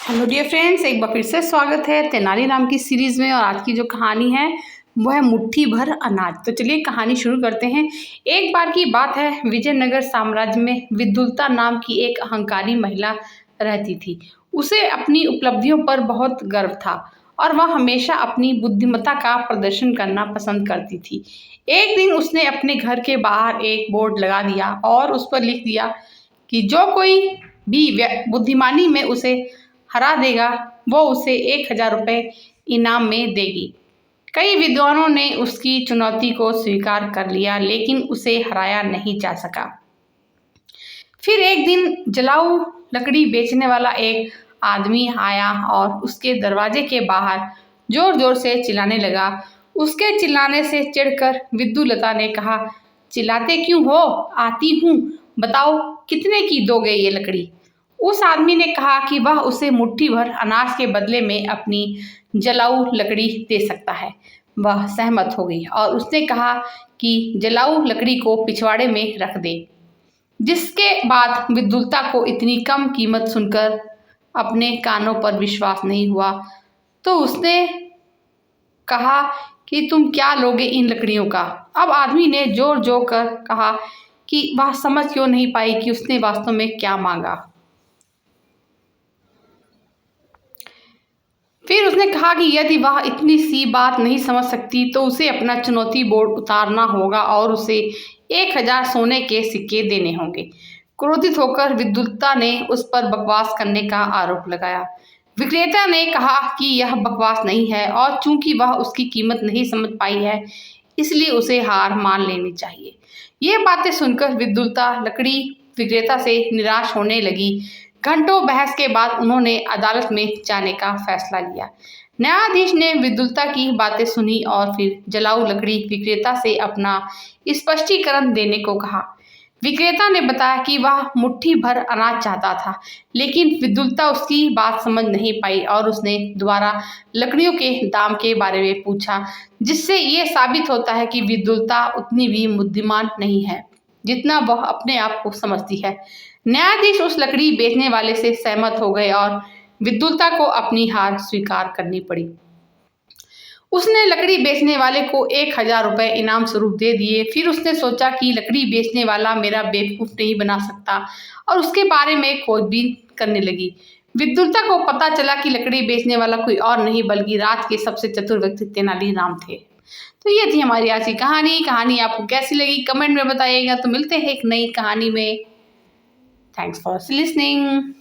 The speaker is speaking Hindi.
हेलो डियर फ्रेंड्स, एक बार फिर से स्वागत है तेनालीराम की सीरीज़ में। और आज की जो कहानी है वो है मुट्ठी भर अनाज। तो चलिए कहानी शुरू करते हैं। एक बार की बात है, विजयनगर साम्राज्य में विदुलता नाम की एक अहंकारी महिला रहती थी। उसे अपनी उपलब्धियों पर बहुत गर्व था और वह हमेशा अपनी बुद्धिमत्ता का प्रदर्शन करना पसंद करती थी। एक दिन उसने अपने घर के बाहर एक बोर्ड लगा दिया और उस पर लिख दिया कि जो कोई भी बुद्धिमानी में उसे हरा देगा वो उसे 1000 रुपये इनाम में देगी। कई विद्वानों ने उसकी चुनौती को स्वीकार कर लिया, लेकिन उसे हराया नहीं जा सका। फिर एक दिन जलाऊ लकड़ी बेचने वाला एक आदमी आया और उसके दरवाजे के बाहर जोर जोर से चिल्लाने लगा। उसके चिल्लाने से चिढ़कर विद्युलता ने कहा, चिल्लाते क्यों हो? आती हूँ, बताओ कितने की दोगे ये लकड़ी? उस आदमी ने कहा कि वह उसे मुट्ठी भर अनाज के बदले में अपनी जलाऊ लकड़ी दे सकता है। वह सहमत हो गई और उसने कहा कि जलाऊ लकड़ी को पिछवाड़े में रख दे। जिसके बाद विद्युलता को इतनी कम कीमत सुनकर अपने कानों पर विश्वास नहीं हुआ। तो उसने कहा कि तुम क्या लोगे इन लकड़ियों का? अब आदमी ने जोर जोर कर कहा कि वह समझ क्यों नहीं पाई कि उसने वास्तव में क्या मांगा। फिर उसने कहा कि यदि वह इतनी सी बात नहीं समझ सकती तो उसे अपना चुनौती बोर्ड उतारना होगा और उसे 1000 सोने के सिक्के देने होंगे। क्रोधित होकर विद्युलता ने उस पर बकवास करने का आरोप लगाया। विक्रेता ने कहा कि यह बकवास नहीं है और चूंकि वह उसकी कीमत नहीं समझ पाई है, इसलिए उसे हार मान लेनी चाहिए। ये बातें सुनकर विद्युलता लकड़ी विक्रेता से निराश होने लगी। घंटों बहस के बाद उन्होंने अदालत में जाने का फैसला लिया। न्यायाधीश ने विद्युलता की बातें सुनी और फिर जलाऊ लकड़ी विक्रेता से अपना स्पष्टीकरण देने को कहा। विक्रेता ने बताया कि वह मुट्ठी भर अनाज चाहता था, लेकिन विद्युलता उसकी बात समझ नहीं पाई और उसने दोबारा लकड़ियों के दाम के बारे में पूछा, जिससे ये साबित होता है कि विद्युलता उतनी भी बुद्धिमान नहीं है जितना वह अपने आप को समझती है। न्यायाधीश उस लकड़ी बेचने वाले से सहमत हो गए और विद्युलता को अपनी हार स्वीकार करनी पड़ी। उसने लकड़ी बेचने वाले को 1000 रुपये इनाम स्वरूप दे दिए। फिर उसने सोचा कि लकड़ी बेचने वाला मेरा बेवकूफ़ नहीं बना सकता और उसके बारे में खोजबीन करने लगी। विद्युलता को पता चला कि लकड़ी बेचने वाला कोई और नहीं बल्कि राज के सबसे चतुर व्यक्ति तेनालीराम थे। तो ये थी हमारी आज की कहानी आपको कैसी लगी कमेंट में बताइएगा। तो मिलते हैं एक नई कहानी में। Thanks for listening.